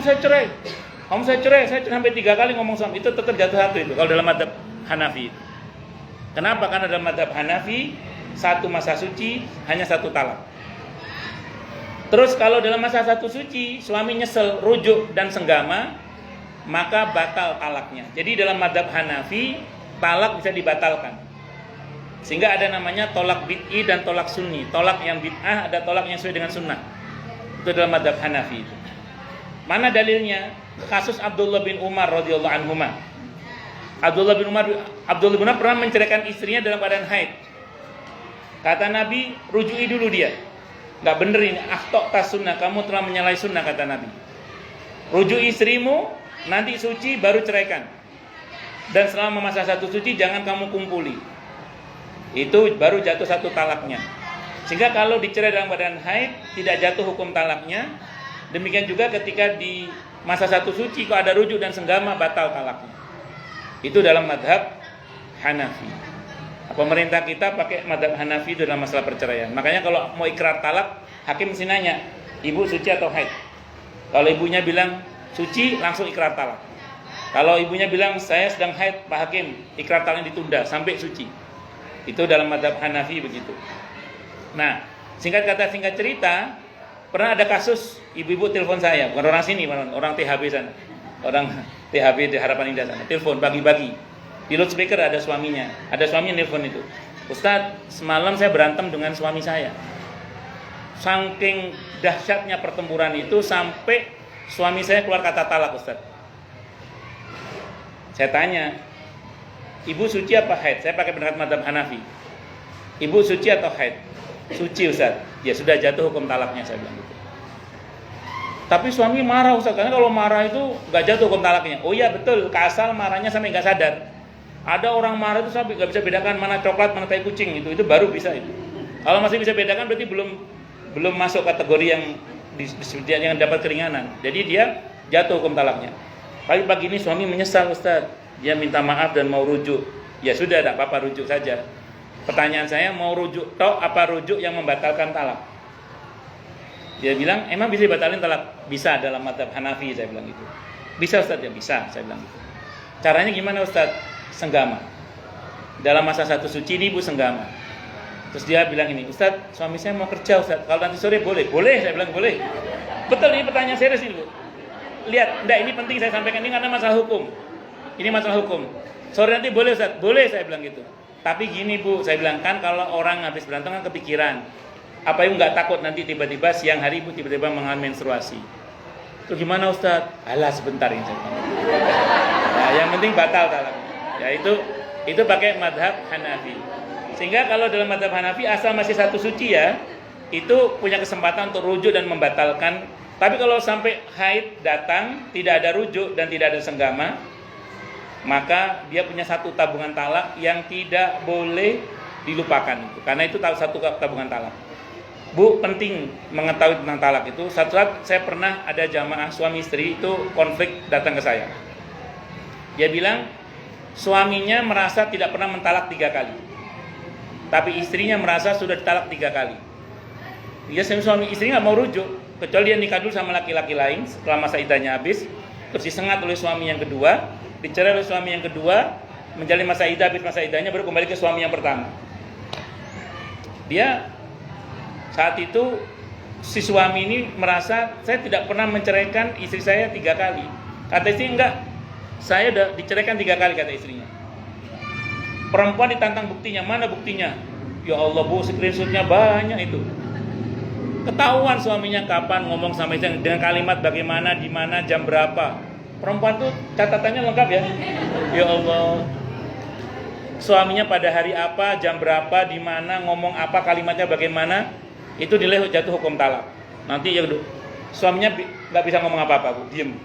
kamu saya cerai sampai 3 kali ngomong suami, itu tetap jatuh satu itu kalau dalam madzhab Hanafi. Kenapa? Karena dalam madzhab Hanafi satu masa suci hanya satu talak. Terus kalau dalam masa satu suci suami nyesel, rujuk dan senggama, maka batal talaknya. Jadi dalam madzhab Hanafi talak bisa dibatalkan. Sehingga ada namanya tolak bid'i dan tolak sunni. Tolak yang bid'ah, ada tolak yang sesuai dengan sunnah. Itu dalam madzhab Hanafi itu. Mana dalilnya? Kasus Abdullah bin Umar radhiyallahu anhuma. Abdullah bin Umar pernah menceraikan istrinya dalam keadaan haid. Kata Nabi, rujui dulu dia. Enggak bener ini, akhta'ta sunnah, kamu telah menyalahi sunnah, kata Nabi. Rujuk istrimu, nanti suci baru ceraikan. Dan selama masa satu suci jangan kamu kumpuli. Itu baru jatuh satu talaknya. Sehingga kalau dicerai dalam keadaan haid tidak jatuh hukum talaknya. Demikian juga ketika di masa satu suci kalau ada rujuk dan senggama batal talaknya. Itu dalam madhab Hanafi. Pemerintah kita pakai madhab Hanafi dalam masalah perceraian. Makanya kalau mau ikrar talak, hakim mesti nanya, ibu suci atau haid? Kalau ibunya bilang suci, langsung ikrar talak. Kalau ibunya bilang saya sedang haid, Pak Hakim, ikrar talaknya ditunda sampai suci. Itu dalam madhab Hanafi begitu. Nah, singkat kata singkat cerita, pernah ada kasus ibu-ibu telepon saya, bukan orang sini, orang THB sana, orang THB di Harapan Indah sana, telepon bagi-bagi. Di loudspeaker ada suaminya nelpon itu. Ustadz, semalam saya berantem dengan suami saya. Saking dahsyatnya pertempuran itu sampai suami saya keluar kata talak, Ustadz. Saya tanya, ibu suci apa haid? Saya pakai pendapat madzhab Hanafi. Ibu suci atau haid? Suci, Ustadz. Ya sudah jatuh hukum talaknya, saya bilang gitu. Tapi suami marah, Ustadz, karena kalau marah itu gak jatuh hukum talaknya. Oh iya betul, kasal marahnya sampai gak sadar. Ada orang marah itu sampai gak bisa bedakan mana coklat, mana tai kucing, itu baru bisa itu. Kalau masih bisa bedakan berarti belum masuk kategori yang dapat keringanan. Jadi dia jatuh hukum talaknya. Tapi pagi ini suami menyesal, Ustaz. Dia minta maaf dan mau rujuk. Ya sudah, tidak apa-apa, rujuk saja. Pertanyaan saya, mau rujuk tok apa rujuk yang membatalkan talak? Dia bilang, emang bisa dibatalin talak? Bisa dalam madzhab Hanafi, saya bilang gitu. Bisa, Ustaz? Ya bisa, saya bilang gitu. Caranya gimana, Ustaz? Senggama. Dalam masa satu suci ini ibu senggama. Terus dia bilang ini, Ustaz, suami saya mau kerja, Ustaz. Kalau nanti sore boleh? Boleh, saya bilang boleh. Betul, ini pertanyaan serius ini, Bu. Lihat, enggak, ini penting saya sampaikan, ini karena masalah hukum. Ini masalah hukum. Sore nanti boleh, Ustaz? Boleh, saya bilang gitu. Tapi gini, Bu, saya bilang kan kalau orang habis berantem kan kepikiran. Apa ibu nggak takut nanti tiba-tiba siang hari ibu tiba-tiba mengalami menstruasi? Terus gimana, Ustaz? Alah, sebentar ini saya bilang. Nah, yang penting batal talaknya. Ya itu pakai madhab Hanafi. Sehingga kalau dalam madhab Hanafi asal masih satu suci ya, itu punya kesempatan untuk rujuk dan membatalkan. Tapi kalau sampai haid datang tidak ada rujuk dan tidak ada senggama, maka dia punya satu tabungan talak yang tidak boleh dilupakan itu. Karena itu satu tabungan talak. Bu, penting mengetahui tentang talak itu. Satu saat saya pernah ada jamaah suami istri itu konflik datang ke saya. Dia bilang suaminya merasa tidak pernah mentalak 3 kali, tapi istrinya merasa sudah ditalak 3 kali. Dia suami istri nggak mau rujuk, kecuali dia nikah dulu sama laki-laki lain setelah masa iddahnya habis, terus disengat oleh suami yang kedua, dicerai oleh suami yang kedua, menjalani masa iddah, habis masa iddahnya baru kembali ke suami yang pertama. Dia saat itu si suami ini merasa saya tidak pernah menceraikan istri saya 3 kali. Kata istri enggak. Saya udah diceraikan 3 kali, kata istrinya. Perempuan ditantang buktinya, mana buktinya? Ya Allah, Bu, screenshotnya banyak itu. Ketahuan suaminya kapan ngomong sama istrinya dengan kalimat bagaimana, di mana, jam berapa. Perempuan tuh catatannya lengkap ya. Ya Allah. Suaminya pada hari apa, jam berapa, di mana, ngomong apa, kalimatnya bagaimana, itu nilai jatuh hukum talak. Nanti ya suaminya nggak bisa ngomong apa-apa, Bu, diem.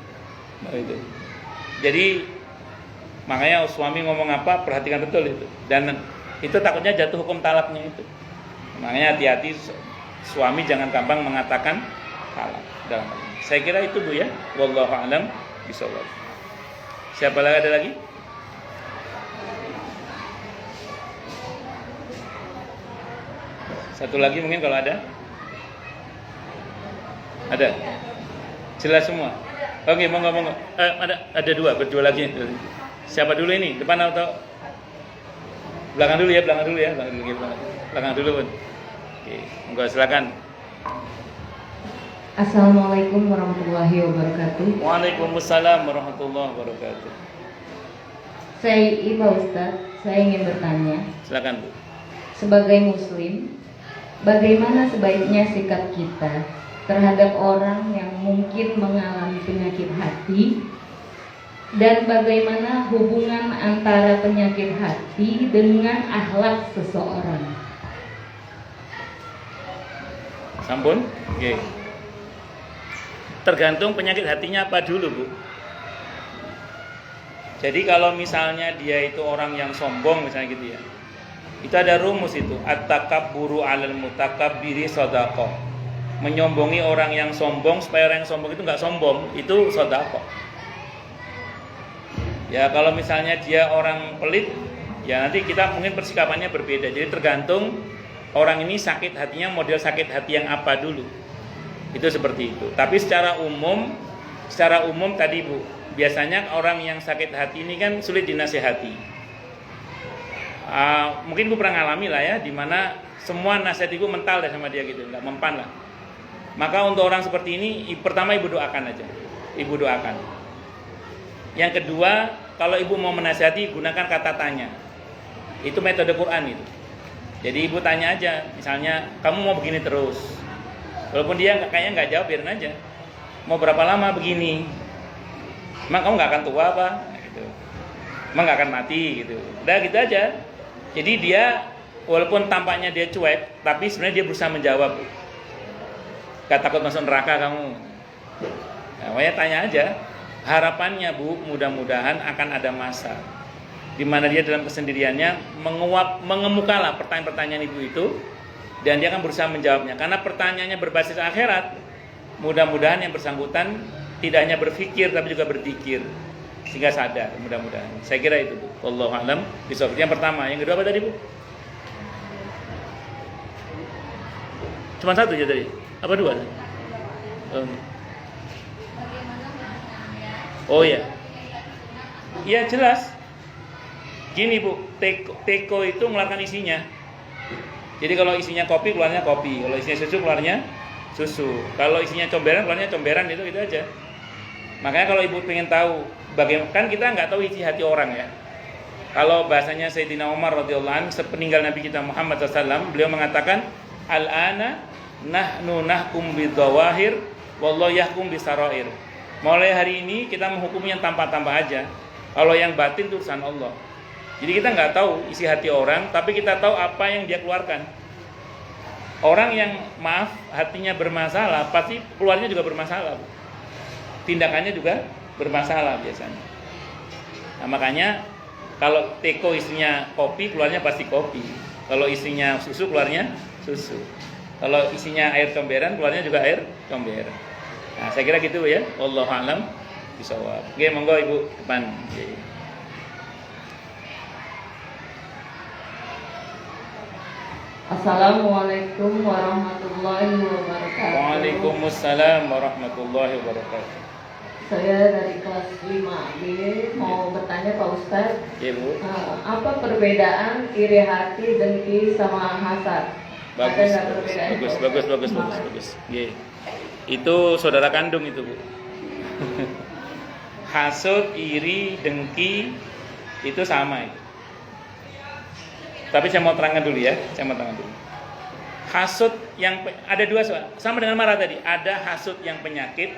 Nah, itu. Jadi makanya suami ngomong apa perhatikan betul itu, dan itu takutnya jatuh hukum talaknya itu. Makanya hati-hati suami jangan gampang mengatakan talak dalam hal ini. Saya kira itu, Bu, ya. Wallahu a'lam bishawab. Siapa lagi, ada lagi? Satu lagi mungkin kalau ada. Ada. Jelas semua. Oke, monggo. Ada berdua lagi. Siapa dulu ini? Depan atau belakang dulu ya? Belakang dulu pun. Oke, monggo silakan. Assalamualaikum warahmatullahi wabarakatuh. Waalaikumsalam warahmatullahi wabarakatuh. Pak Ustadz, saya ingin bertanya. Silakan, Bu. Sebagai muslim, bagaimana sebaiknya sikap kita terhadap orang yang mungkin mengalami penyakit hati, dan bagaimana hubungan antara penyakit hati dengan akhlak seseorang? Sampun? Oke. Tergantung penyakit hatinya apa dulu, Bu. Jadi kalau misalnya dia itu orang yang sombong misalnya gitu ya, itu ada rumus itu, at-takabburu 'alal mutakabbiri shadaqah. Menyombongi orang yang sombong supaya orang yang sombong itu nggak sombong, itu shadaqah. Ya kalau misalnya dia orang pelit, ya nanti kita mungkin persikapannya berbeda. Jadi tergantung orang ini sakit hatinya model sakit hati yang apa dulu. Itu seperti itu. Tapi secara umum tadi Bu, biasanya orang yang sakit hati ini kan sulit dinasihati. Mungkin gue pernah ngalami lah ya, dimana semua nasihat gue mental deh sama dia gitu, nggak mempan lah. Maka untuk orang seperti ini, pertama ibu doakan aja, ibu doakan. Yang kedua, kalau ibu mau menasihati, gunakan kata tanya. Itu metode Quran itu. Jadi ibu tanya aja, misalnya kamu mau begini terus. Walaupun dia kayaknya nggak jawab, biarin aja. Mau berapa lama begini? Emang kamu nggak akan tua apa? Gitu. Emang nggak akan mati gitu. Udah gitu aja. Jadi dia walaupun tampaknya dia cuek, tapi sebenarnya dia berusaha menjawab. Gak takut masuk neraka kamu. Nah, makanya tanya aja. Harapannya Bu, mudah-mudahan akan ada masa di mana dia dalam kesendiriannya mengemukalah pertanyaan-pertanyaan ibu itu, dan dia akan berusaha menjawabnya. Karena pertanyaannya berbasis akhirat, mudah-mudahan yang bersangkutan tidak hanya berpikir tapi juga berzikir sehingga sadar, mudah-mudahan. Saya kira itu Bu. Wallahu a'lam bishawab. Yang pertama, yang kedua apa tadi Bu? Cuma satu aja tadi. Apa dua? Oh ya. Iya jelas. Gini Bu, teko itu mengeluarkan isinya. Jadi kalau isinya kopi keluarnya kopi, kalau isinya susu keluarnya susu. Kalau isinya comberan keluarnya comberan, itu aja. Makanya kalau ibu pengen tahu bagaimana, kan kita nggak tahu isi hati orang ya. Kalau bahasanya Sayyidina Umar radhiyallahu anhu sepeninggal Nabi kita Muhammad SAW, beliau mengatakan al-ana nahnu nahkum bidzawahir wallahu yahkum bisarair. Mulai hari ini kita menghukum yang tampak-tampak aja. Kalau yang batin itu urusan Allah. Jadi kita nggak tahu isi hati orang, tapi kita tahu apa yang dia keluarkan. Orang yang maaf hatinya bermasalah, pasti keluarnya juga bermasalah. Tindakannya juga bermasalah biasanya. Nah, makanya kalau teko isinya kopi, keluarnya pasti kopi. Kalau isinya susu, keluarnya susu. Kalau isinya air comberan, keluarnya juga air comberan. Nah, saya kira gitu ya. Wallahu a'lam bishawab. Oke, monggo Ibu depan. Oke. Assalamualaikum warahmatullahi wabarakatuh. Waalaikumsalam warahmatullahi wabarakatuh. Saya dari kelas 5B mau bertanya Pak Ustadz. Ya Bu. Apa perbedaan iri hati, dengki, sama hasad? Bagus. Yeah. Itu saudara kandung itu Bu. Hasud, iri, dengki itu sama itu. Tapi saya mau terangkan dulu ya, Hasud yang ada dua soal, sama dengan marah tadi. Ada hasud yang penyakit,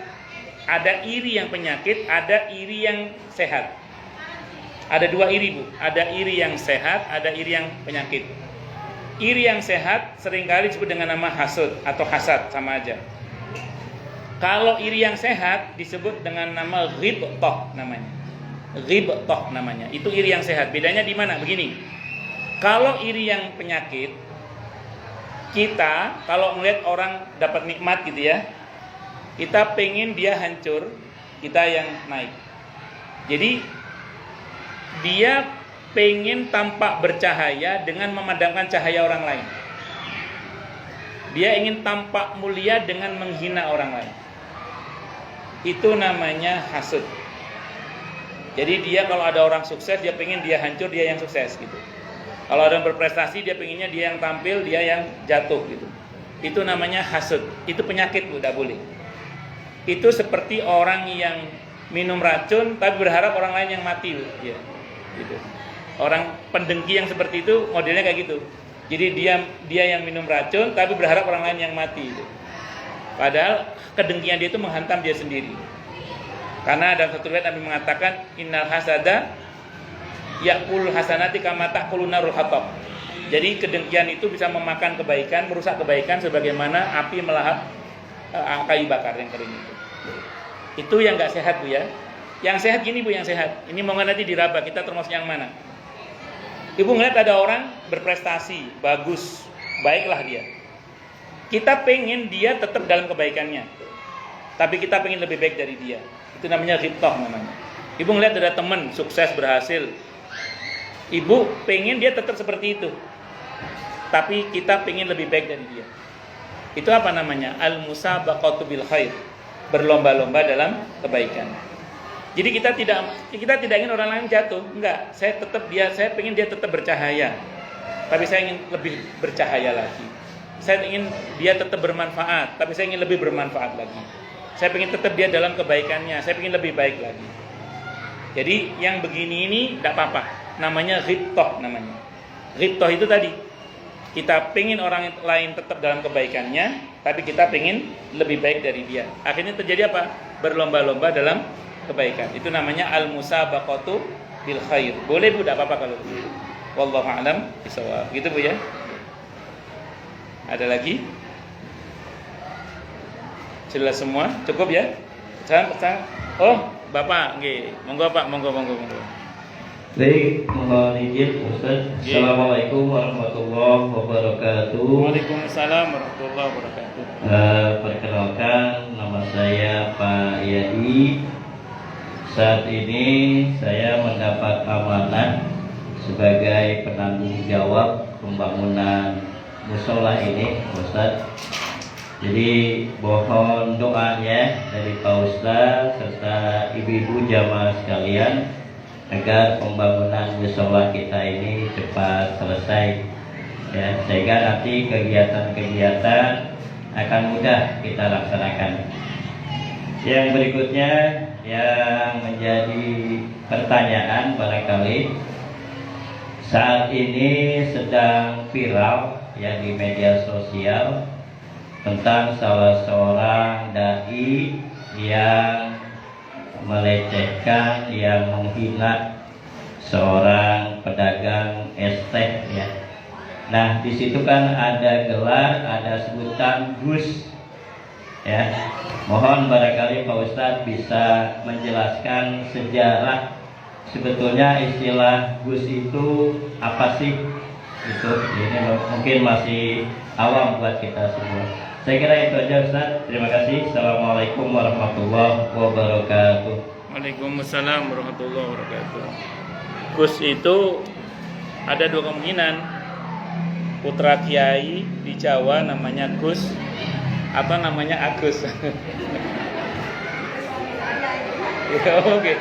ada iri yang penyakit, ada iri yang sehat. Ada dua iri Bu, ada iri yang sehat, ada iri yang penyakit. Iri yang sehat seringkali disebut dengan nama hasud atau hasad, sama aja. Kalau iri yang sehat disebut dengan nama ghibthah namanya. Ghibthah namanya. Itu iri yang sehat. Bedanya di mana? Begini. Kalau iri yang penyakit, kita kalau melihat orang dapat nikmat gitu ya, kita pengen dia hancur, kita yang naik. Jadi dia pengen tampak bercahaya dengan memadamkan cahaya orang lain. Dia ingin tampak mulia dengan menghina orang lain. itu namanya hasud. Jadi dia kalau ada orang sukses, dia pengen dia hancur, dia yang sukses gitu. Kalau ada yang berprestasi, dia pengennya dia yang tampil, dia yang jatuh gitu. Itu namanya hasud. Itu penyakit, Bu, tidak boleh. Itu seperti orang yang minum racun tapi berharap orang lain yang mati, Bu. Ya, gitu. Orang pendengki yang seperti itu modelnya kayak gitu. Jadi dia yang minum racun tapi berharap orang lain yang mati gitu. Padahal kedengkian dia itu menghantam dia sendiri. Karena dalam satu riwayat Nabi mengatakan innal hasada ya'kul hasanati kama ta'kulu narul hatab. Jadi kedengkian itu bisa memakan kebaikan, merusak kebaikan sebagaimana api melahap kayu bakar yang kering itu. Itu yang enggak sehat, Bu ya. Yang sehat gini, Bu, yang sehat. Ini mau nanti diraba, kita termasuk yang mana? Ibu ngeliat ada orang berprestasi, bagus, baiklah dia. Kita pengen dia tetap dalam kebaikannya. Tapi kita pengen lebih baik dari dia. Itu namanya ghibtah namanya. Ibu ngeliat ada teman sukses berhasil. Ibu pengen dia tetap seperti itu. Tapi kita pengen lebih baik dari dia. Itu apa namanya? Al-musabaqatu bil khair. Berlomba-lomba dalam kebaikan. Jadi kita tidak ingin orang lain jatuh, enggak. Saya pengen dia tetap bercahaya. Tapi saya ingin lebih bercahaya lagi. Saya ingin dia tetap bermanfaat, tapi saya ingin lebih bermanfaat lagi. Saya ingin tetap dia dalam kebaikannya, saya ingin lebih baik lagi. Jadi yang begini ini tidak apa-apa. Namanya ghibtah namanya. Ghibtah itu tadi kita pengen orang lain tetap dalam kebaikannya, tapi kita pengen lebih baik dari dia. Akhirnya terjadi apa? Berlomba-lomba dalam kebaikan. Itu namanya al-musabaqatu bil khair. Boleh, Bu, tidak apa-apa kalau begitu. Wallahu a'lam bishawab. Gitu, Bu ya. Ada lagi? Jelas semua? Cukup ya? Pesan. Oh, Bapak, nggih. Monggo, Pak, monggo. Baik, mohon izin Ustaz. Assalamualaikum warahmatullahi wabarakatuh. Waalaikumsalam warahmatullahi wabarakatuh. Perkenalkan, nama saya Pak Yadi. Saat ini saya mendapat amanah sebagai penanggung jawab pembangunan musola ini, Ustaz. Jadi mohon doanya dari Pak Ustaz serta ibu-ibu jamaah sekalian agar pembangunan musola kita ini cepat selesai, ya, sehingga nanti kegiatan-kegiatan akan mudah kita laksanakan. Yang berikutnya yang menjadi pertanyaan barangkali saat ini sedang viral ya di media sosial tentang salah seorang dai yang melecehkan, yang menghina seorang pedagang es teh ya. Nah, di situ kan ada gelar, ada sebutan Gus ya. Mohon barangkali Pak Ustadz bisa menjelaskan sejarah sebetulnya istilah Gus itu apa sih? Itu ini mungkin masih awam buat kita semua. Saya kira itu aja Ustaz. Terima kasih. Assalamualaikum warahmatullahi wabarakatuh. Waalaikumsalam warahmatullahi wabarakatuh. Gus itu ada dua kemungkinan. Putra kiai di Jawa namanya Gus atau namanya Agus. Ya, oke.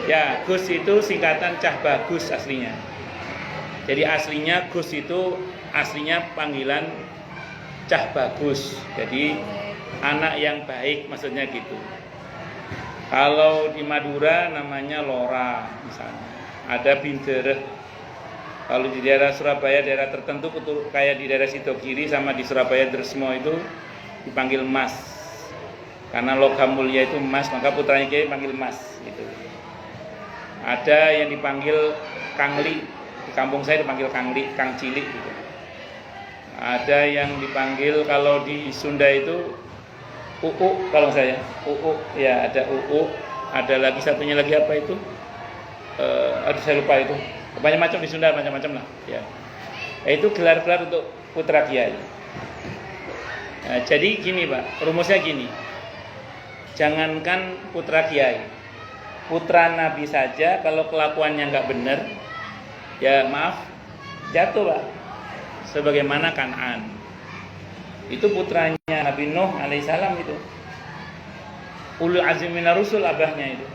Ya, Gus itu singkatan Cah Bagus aslinya. Jadi aslinya Gus itu aslinya panggilan Cah Bagus. Jadi anak yang baik maksudnya gitu. Kalau di Madura namanya Lora misalnya. Ada Bindereh. Kalau di daerah Surabaya, daerah tertentu kayak di daerah Sidogiri sama di Surabaya Dresmo itu dipanggil Mas. Karena logam mulia itu emas, maka putranya kiai panggil Mas gitu. Ada yang dipanggil Kangli, di kampung saya dipanggil Kangli, Kang Cilik gitu. Ada yang dipanggil kalau di Sunda itu UU kalau saya, UU ya ada UU. Ada lagi satunya lagi apa itu? Aduh saya lupa itu. Banyak macam di Sunda, macam-macam lah. Ya. Itu gelar-gelar untuk putra kiai. Nah, jadi gini Pak, rumusnya gini. Jangankan putra kiai, putra nabi saja kalau kelakuannya nggak benar, ya maaf, jatuh Pak. Sebagaimana Kan'an. Itu putranya Nabi Nuh alaihissalam itu. Ulul azmi minar rusul abahnya itu.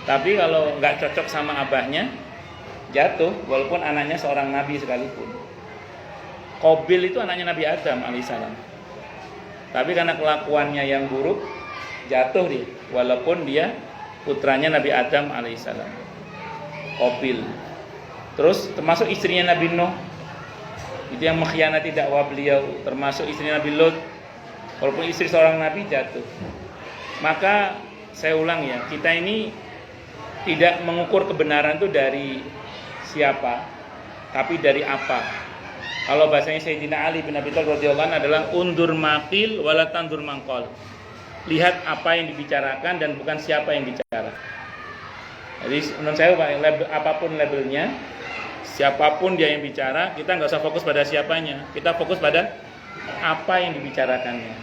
Tapi kalau nggak cocok sama abahnya, jatuh walaupun anaknya seorang nabi sekalipun. Qabil itu anaknya Nabi Adam alaihissalam. Tapi karena kelakuannya yang buruk, jatuh dia walaupun dia putranya Nabi Adam alaihissalam. Qabil. Terus termasuk istrinya Nabi Nuh, itu yang mengkhianati dakwah beliau, termasuk istrinya Nabi Lot, walaupun istri seorang nabi jatuh. Maka saya ulang ya, kita ini tidak mengukur kebenaran itu dari siapa, tapi dari apa. Kalau bahasanya Sayyidina Ali bin Abi Thalib radhiyallahu anhu adalah undur maqil wala tandur mangqal. Lihat apa yang dibicarakan dan bukan siapa yang bicara. Jadi menurut saya apapun labelnya, siapapun dia yang bicara, kita nggak usah fokus pada siapanya, kita fokus pada apa yang dibicarakannya.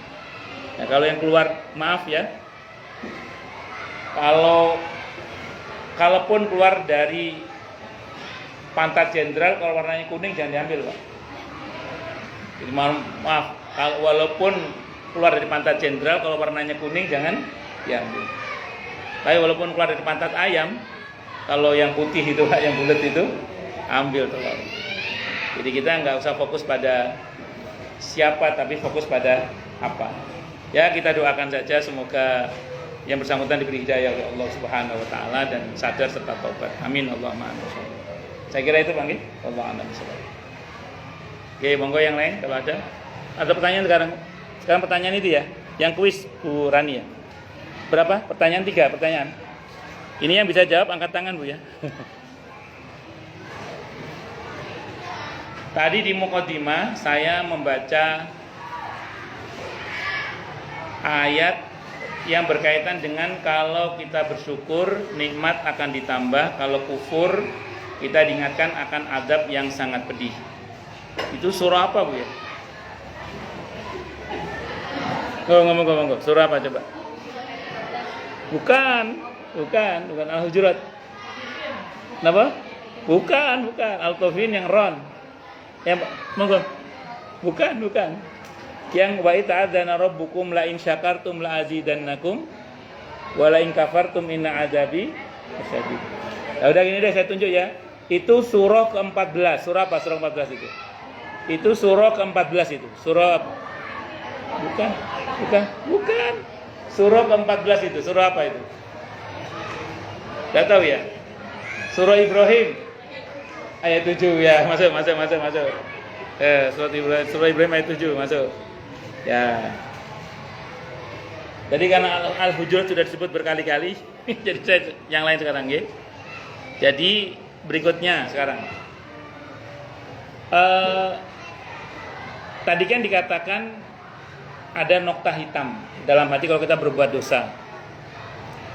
Nah, kalau yang keluar, maaf ya, kalaupun keluar dari pantat jenderal, kalau warnanya kuning jangan diambil, Pak. Jadi maaf, walaupun keluar dari pantat jenderal, kalau warnanya kuning jangan diambil. Tapi walaupun keluar dari pantat ayam, kalau yang putih itu, yang bulat itu, ambil telur. Jadi kita nggak usah fokus pada siapa, tapi fokus pada apa. Ya, kita doakan saja semoga yang bersangkutan diberi hidayah oleh Allah Subhanahu wa taala dan sadar serta taubat. Amin Allahumma amin. Saya kira itu Bang. Allah a'lam bishawab. Oke, monggo yang lain kalau ada. Ada pertanyaan sekarang? Sekarang pertanyaan itu ya, yang kuis Bu Rani ya. Berapa? Pertanyaan 3 pertanyaan. Ini yang bisa jawab angkat tangan Bu ya. Tadi di Muqaddimah saya membaca ayat yang berkaitan dengan kalau kita bersyukur nikmat akan ditambah, kalau kufur kita diingatkan akan azab yang sangat pedih. Itu surah apa Bu ya? Ngomong. Surah apa coba? Bukan Al-Hujurat. Kenapa? Bukan Al-Tawfin yang Ron. Yang monggo. Bukan. Yang wa ta'adzana rabbukum la in syakartum la azidannakum wa la in kafartum inna adzabi lasyadid. Ya udah gini deh saya tunjuk ya. Itu surah ke-14. Surah apa surah ke-14 itu? Itu surah ke-14 itu. Surah apa? Bukan. Surah ke-14 itu. Surah apa itu? Enggak tahu ya? Surah Ibrahim ayat 7 ya. Masuk. Surah Ibrahim ayat 7 masuk. Ya. Jadi karena Al-Hujurat sudah disebut berkali-kali, jadi saya yang lain sekarang ya. Jadi berikutnya sekarang. Tadi kan dikatakan ada noktah hitam dalam hati kalau kita berbuat dosa.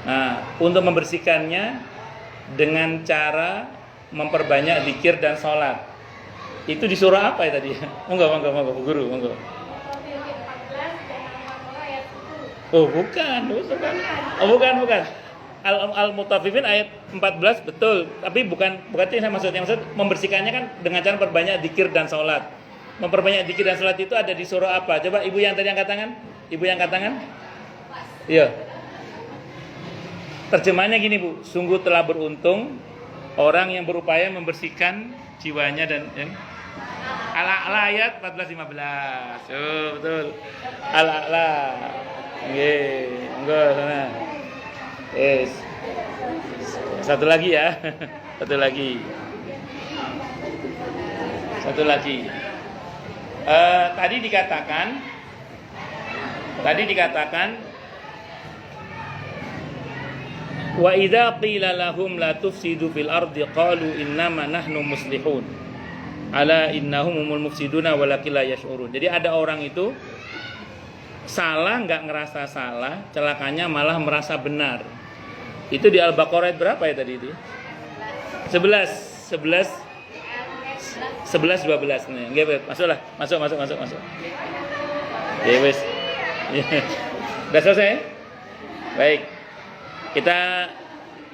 Nah, untuk membersihkannya dengan cara memperbanyak zikir dan sholat. Itu di surah apa ya tadi? Monggo, Bu Guru, monggo. Oh, bukan. Al-Mutaffifin ayat 14 betul, tapi bukan itu yang saya maksud. Yang maksud membersihkannya kan dengan cara memperbanyak zikir dan sholat. Memperbanyak zikir dan sholat itu ada di surah apa? Coba ibu yang tadi angkat tangan. Iya. Terjemahannya gini Bu, sungguh telah beruntung orang yang berupaya membersihkan jiwanya dan Al-A'la ayat 14-15. Oh, betul. Al-A'la. Nggih, monggo sana. Yes. Satu lagi ya. Satu lagi. Tadi dikatakan wa idza qila lahum la tufsidu fil ardi qalu innama nahnu muslihun ala innahum humul mufsiduna walakin la yash'urun. Jadi ada orang itu salah enggak ngerasa salah, celakanya malah merasa benar. Itu di Al-Baqarah berapa ya tadi itu? 11 12 nih. Nggih, masuk. Ya wis. Sudah selesai? Baik. Kita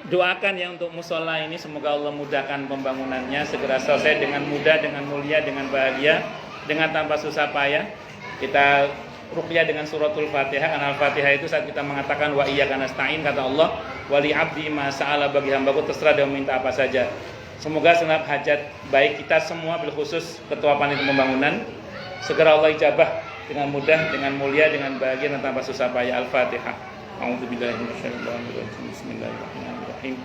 doakan ya untuk musola ini, semoga Allah mudahkan pembangunannya segera selesai dengan mudah, dengan mulia, dengan bahagia, dengan tanpa susah payah. Kita ruqyah dengan suratul Fatihah, karena Al-Fatihah itu saat kita mengatakan wa iyyaka nasta'in, kata Allah, wali abdi ma sa'ala, bagi hambaku terserah dia meminta apa saja. Semoga segenap hajat baik kita semua, bil khusus ketua panitia pembangunan, segera Allah ijabah dengan mudah, dengan mulia, dengan bahagia dan tanpa susah payah. Al-Fatihah. A'udzubillahi minasyaitonirrajim. Bismillahirrahmanirrahim.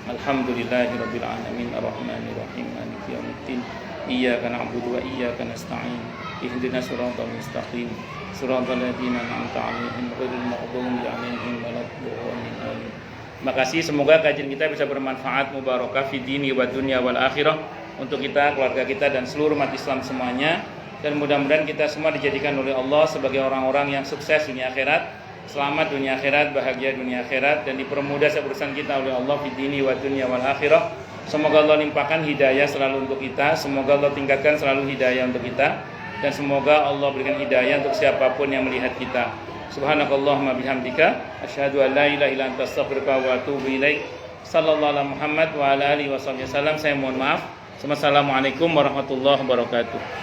Alhamdulillahirabbil alamin, arrahmanir rahim, maliki yaumiddin. Iyyaka na'budu wa iyyaka nasta'in. Ihdinas siratal mustaqim. Siratal ladzina an'amta 'alaihim ghairil maghdubi 'alaihim waladdallin. Terima kasih, semoga kajian kita bisa bermanfaat, mubarakah fi dini wa dunya wal akhirah, untuk kita, keluarga kita dan seluruh umat Islam semuanya. Dan mudah-mudahan kita semua dijadikan oleh Allah sebagai orang-orang yang sukses dunia akhirat, selamat dunia akhirat, bahagia dunia akhirat, dan dipermudah urusan kita oleh Allah fi dini wa dunya wal akhirah. Semoga Allah limpahkan hidayah selalu untuk kita, semoga Allah tingkatkan selalu hidayah untuk kita, dan semoga Allah berikan hidayah untuk siapapun yang melihat kita. Subhanakallahumma bihamdika asyhadu an la ilaha illa anta astaghfiruka wa atubu ilaik. Sallallahu alaihi Muhammad wa ala alihi wasallam. Saya mohon maaf. Wassalamualaikum warahmatullahi wabarakatuh.